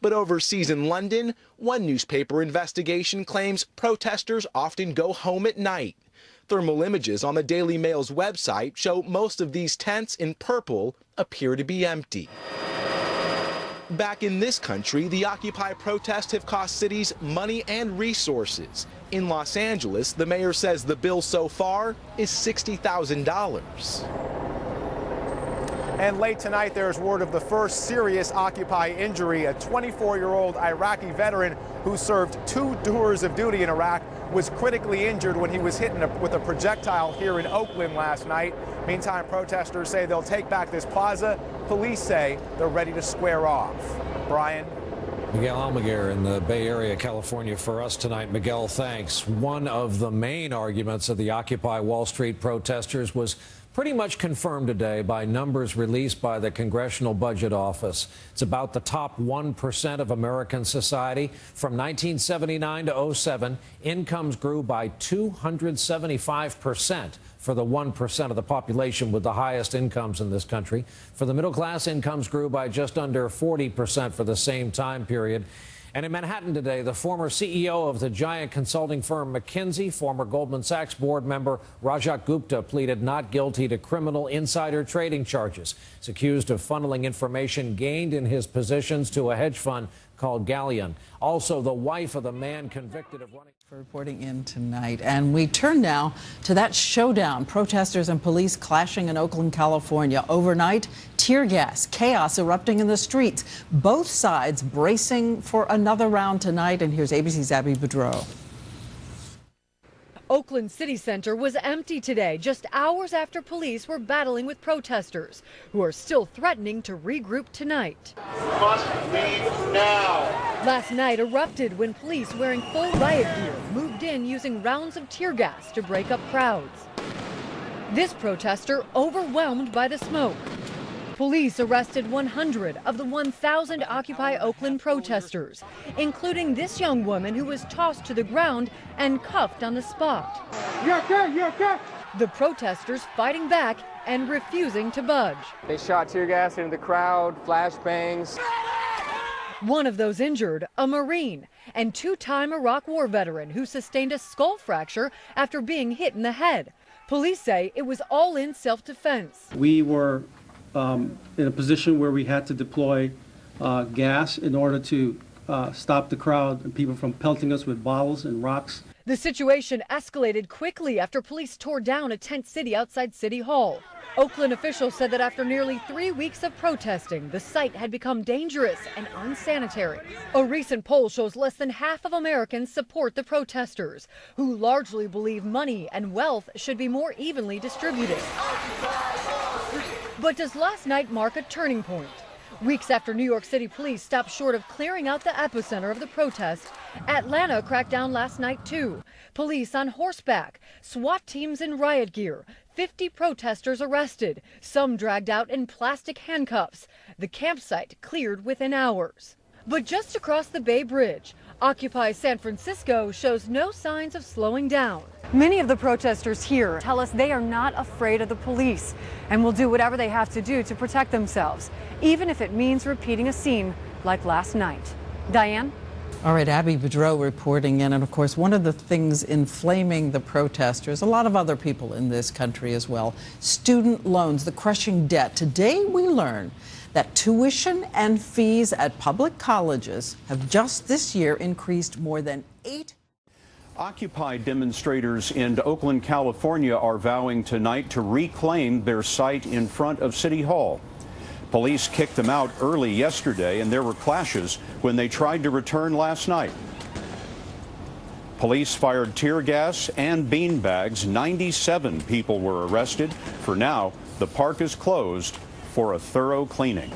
But overseas in London, one newspaper investigation claims protesters often go home at night. Thermal images on the Daily Mail's website show most of these tents in purple appear to be empty. Back in this country, the Occupy protests have cost cities money and resources. In Los Angeles, the mayor says the bill so far is $60,000. And late tonight, there's word of the first serious Occupy injury. A 24-year-old Iraqi veteran who served 2 tours of duty in Iraq was critically injured when he was hit with a projectile here in Oakland last night. Meantime, protesters say they'll take back this plaza. Police say they're ready to square off. Brian? Miguel Almaguer in the Bay Area, California for us tonight. Miguel, thanks. One of the main arguments of the Occupy Wall Street protesters was pretty much confirmed today by numbers released by the Congressional Budget Office. It's about the top 1% of American society. From 1979 to 07, incomes grew by 275% for the 1% of the population with the highest incomes in this country. For the middle class, incomes grew by just under 40% for the same time period. And in Manhattan today, the former CEO of the giant consulting firm McKinsey, former Goldman Sachs board member Rajat Gupta, pleaded not guilty to criminal insider trading charges. He's accused of funneling information gained in his positions to a hedge fund called Galleon. Also, the wife of the man convicted of running. For reporting in tonight. And we turn now to that showdown. Protesters and police clashing in Oakland, California. Overnight, tear gas, chaos erupting in the streets. Both sides bracing for another round tonight. And here's ABC's Abby Boudreau. Oakland City Center was empty today, just hours after police were battling with protesters, who are still threatening to regroup tonight. Must leave now. Last night erupted when police wearing full riot gear moved in using rounds of tear gas to break up crowds. This protester overwhelmed by the smoke. Police arrested 100 of the 1,000 Occupy Oakland protesters, including this young woman who was tossed to the ground and cuffed on the spot. You're okay, you're okay. The protesters fighting back and refusing to budge. They shot tear gas into the crowd, flashbangs. One of those injured, a Marine and 2-time Iraq War veteran who sustained a skull fracture after being hit in the head. Police say it was all in self-defense. We were in a position where we had to deploy gas in order to stop the crowd and people from pelting us with bottles and rocks. The situation escalated quickly after police tore down a tent city outside City Hall. Oakland officials said that after nearly 3 weeks of protesting, the site had become dangerous and unsanitary. A recent poll shows less than half of Americans support the protesters, who largely believe money and wealth should be more evenly distributed. But does last night mark a turning point? Weeks after New York City police stopped short of clearing out the epicenter of the protest, Atlanta cracked down last night too. Police on horseback, SWAT teams in riot gear, 50 protesters arrested, some dragged out in plastic handcuffs. The campsite cleared within hours. But just across the Bay Bridge, Occupy San Francisco shows no signs of slowing down. Many of the protesters here tell us they are not afraid of the police and will do whatever they have to do to protect themselves, even if it means repeating a scene like last night. Diane? All right, Abby Boudreau reporting in. And of course, one of the things inflaming the protesters, a lot of other people in this country as well, student loans, the crushing debt. Today we learn that tuition and fees at public colleges have just this year increased more than 8. Occupy demonstrators in Oakland, California are vowing tonight to reclaim their site in front of City Hall. Police kicked them out early yesterday, and there were clashes when they tried to return last night. Police fired tear gas and beanbags. 97 people were arrested. For now, the park is closed for a thorough cleaning.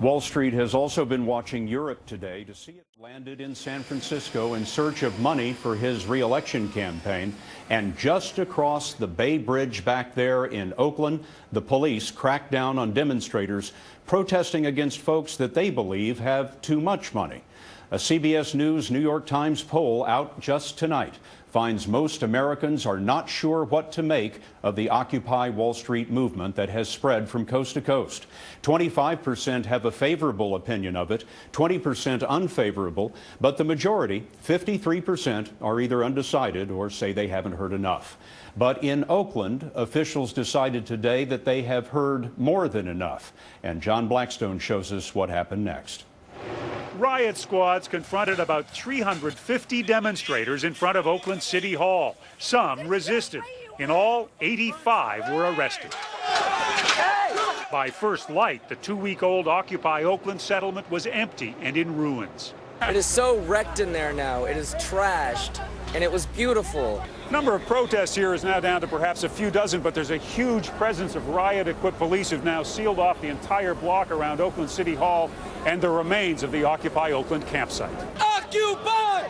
Wall Street has also been watching Europe today to see it landed in San Francisco in search of money for his re-election campaign. And just across the Bay Bridge back there in Oakland, the police cracked down on demonstrators protesting against folks that they believe have too much money. A CBS News New York Times poll out just tonight finds most Americans are not sure what to make of the Occupy Wall Street movement that has spread from coast to coast. 25% have a favorable opinion of it, 20% unfavorable, but the majority, 53%, are either undecided or say they haven't heard enough. But in Oakland, officials decided today that they have heard more than enough. And John Blackstone shows us what happened next. Riot squads confronted about 350 demonstrators in front of Oakland City Hall. Some resisted. In all, 85 were arrested. By first light, the 2-week-old Occupy Oakland settlement was empty and in ruins. It is so wrecked in there now. It is trashed, and it was beautiful. Number of protests here is now down to perhaps a few dozen, but there's a huge presence of riot-equipped police who've now sealed off the entire block around Oakland City Hall and the remains of the Occupy Oakland campsite. Occupy!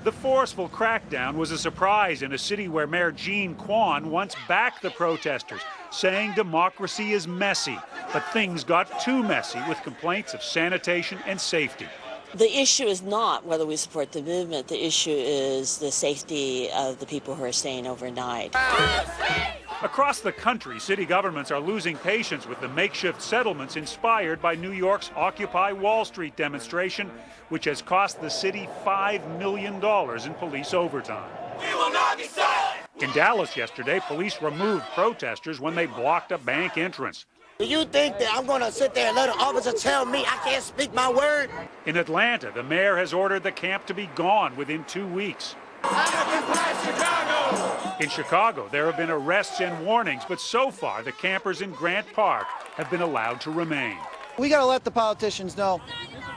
The forceful crackdown was a surprise in a city where Mayor Eugene once backed the protesters, saying democracy is messy. But things got too messy with complaints of sanitation and safety. The issue is not whether we support the movement. The issue is the safety of the people who are staying overnight. Across the country, city governments are losing patience with the makeshift settlements inspired by New York's Occupy Wall Street demonstration, which has cost the city $5 million in police overtime. We will not be silent! In Dallas yesterday, police removed protesters when they blocked a bank entrance. Do you think that I'm going to sit there and let an officer tell me I can't speak my word? In Atlanta, the mayor has ordered the camp to be gone within 2 weeks. In Chicago, there have been arrests and warnings, but so far the campers in Grant Park have been allowed to remain. We got to let the politicians know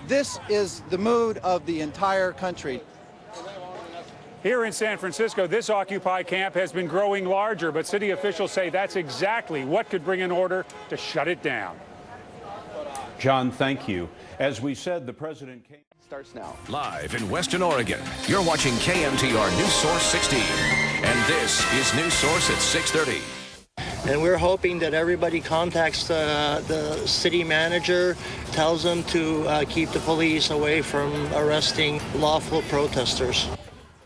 this is the mood of the entire country. Here in San Francisco, this Occupy camp has been growing larger, but city officials say that's exactly what could bring an order to shut it down. John, thank you. As we said, the president came. Starts now. Live in Western Oregon, you're watching KMTR News Source 16. And this is News Source at 6:30. And we're hoping that everybody contacts the city manager, tells them to keep the police away from arresting lawful protesters.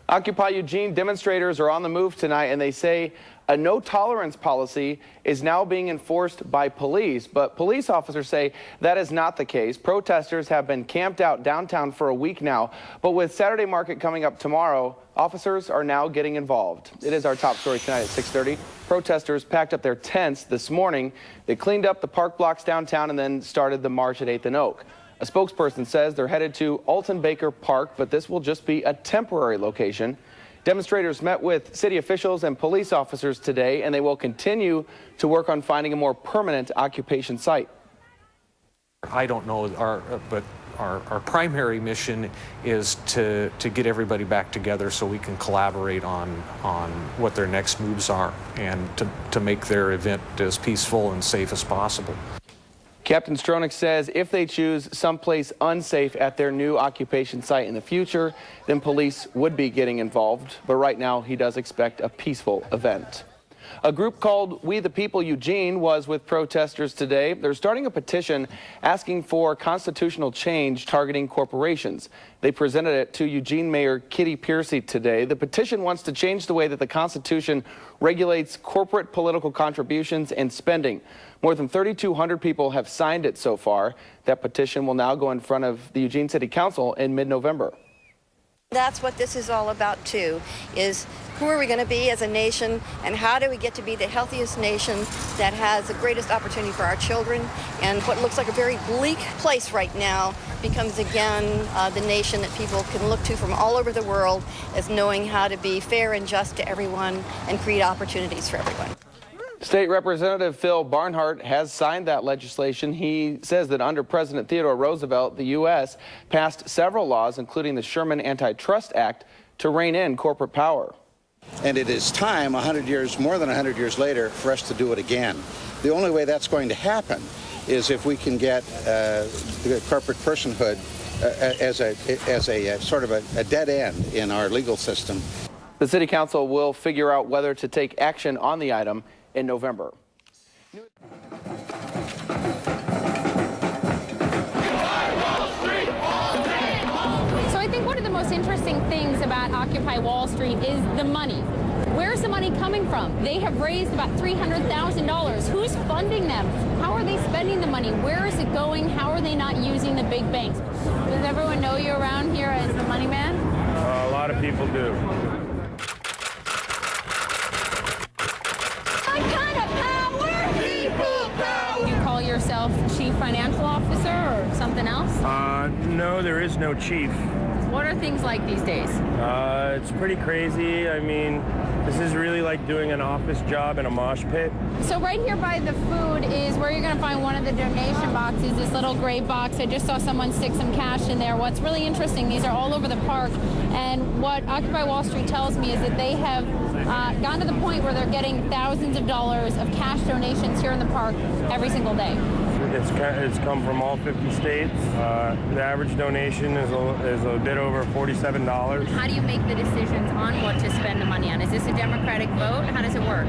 Occupy Eugene demonstrators are on the move tonight, and they say a no-tolerance policy is now being enforced by police. But police officers say that is not the case. Protesters have been camped out downtown for a week now. But with Saturday Market coming up tomorrow, officers are now getting involved. It is our top story tonight at 6:30. Protesters packed up their tents this morning. They cleaned up the park blocks downtown and then started the march at 8th and Oak. A spokesperson says they're headed to Alton Baker Park, but this will just be a temporary location. Demonstrators met with city officials and police officers today, and they will continue to work on finding a more permanent occupation site. I don't know, but our primary mission is to get everybody back together so we can collaborate on what their next moves are and to make their event as peaceful and safe as possible. Captain Stronach says if they choose someplace unsafe at their new occupation site in the future, then police would be getting involved. But right now, he does expect a peaceful event. A group called We the People Eugene was with protesters today. They're starting a petition asking for constitutional change targeting corporations. They presented it to Eugene Mayor Kitty Piercy today. The petition wants to change the way that the Constitution regulates corporate political contributions and spending. More than 3,200 people have signed it so far. That petition will now go in front of the Eugene City Council in mid-November. That's what this is all about, too, is who are we going to be as a nation, and how do we get to be the healthiest nation that has the greatest opportunity for our children? And what looks like a very bleak place right now becomes again the nation that people can look to from all over the world as knowing how to be fair and just to everyone and create opportunities for everyone. State Representative Phil Barnhart has signed that legislation. He says that under President Theodore Roosevelt, the U.S. passed several laws, including the Sherman Antitrust Act, to rein in corporate power. And it is time, more than 100 years later, for us to do it again. The only way that's going to happen is if we can get the corporate personhood as a sort of a dead end in our legal system. The City Council will figure out whether to take action on the item in November. So I most interesting things about Occupy Wall Street is the money. Where's the money coming from? They have raised about $300,000. Who's funding them? How are they spending the money? Where is it going? How are they not using the big banks? Does everyone know you around here as the money man? A lot of people do. What kind of power? People power! You call yourself Chief Financial Officer or something else? No, there is no chief. What are things like these days? It's pretty crazy. I mean, this is really like doing an office job in a mosh pit. So right here by the food is where you're going to find one of the donation boxes, this little gray box. I just saw someone stick some cash in there. What's really interesting, these are all over the park. And what Occupy Wall Street tells me is that they have gone to the point where they're getting thousands of dollars of cash donations here in the park every single day. It's come from all 50 states. The average donation is a bit over $47. How do you make the decisions on what to spend the money on? Is this a Democratic vote? How does it work?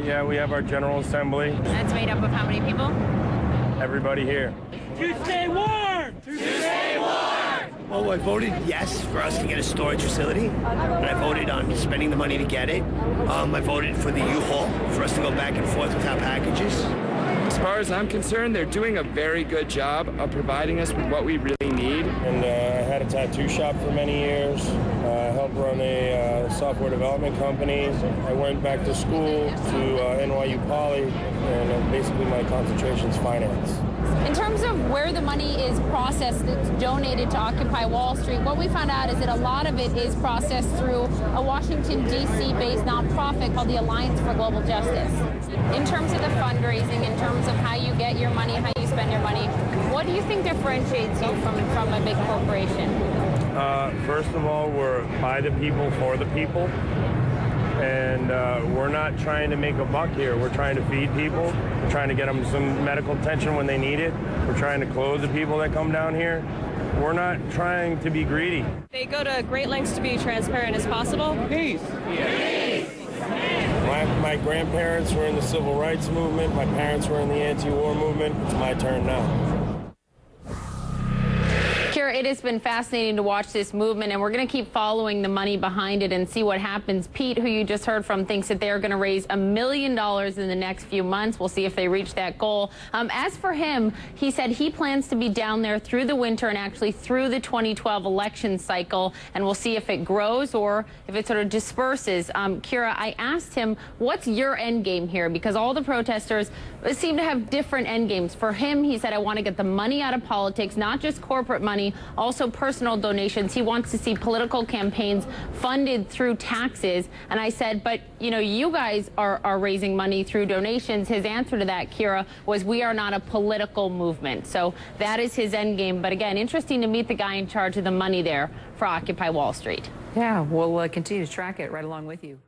Yeah, we have our General Assembly. That's made up of how many people? Everybody here. To stay warm! To stay warm! Well, I voted yes for us to get a storage facility, and I voted on spending the money to get it. I voted for the U-Haul, for us to go back and forth with our packages. As far as I'm concerned, they're doing a very good job of providing us with what we really need. And I had a tattoo shop for many years. I helped run a software development company. I went back to school to NYU Poly, and basically my concentration's finance. In terms of where the money is processed that's donated to Occupy Wall Street, what we found out is that a lot of it is processed through a Washington, D.C.-based nonprofit called the Alliance for Global Justice. In terms of the fundraising, in terms of how you get your money, how you spend your money, what do you think differentiates you from a big corporation? First of all, we're by the people, for the people. And we're not trying to make a buck here. We're trying to feed people. We're trying to get them some medical attention when they need it. We're trying to clothe the people that come down here. We're not trying to be greedy. They go to great lengths to be transparent as possible. Peace. Peace. My grandparents were in the civil rights movement. My parents were in the anti-war movement. It's my turn now. Kira, it has been fascinating to watch this movement, and we're going to keep following the money behind it and see what happens. Pete, who you just heard from, thinks that they're going to raise $1 million in the next few months. We'll see if they reach that goal. As for him, he said he plans to be down there through the winter and actually through the 2012 election cycle, and we'll see if it grows or if it sort of disperses. Kira, I asked him, what's your end game here? Because all the protesters seem to have different end games. For him, he said, I want to get the money out of politics, not just corporate money, also personal donations. He wants to see political campaigns funded through taxes. And I said, but, you know, you guys are raising money through donations. His answer to that, Kira, was we are not a political movement. So that is his end game. But again, interesting to meet the guy in charge of the money there for Occupy Wall Street. Yeah, we'll continue to track it right along with you.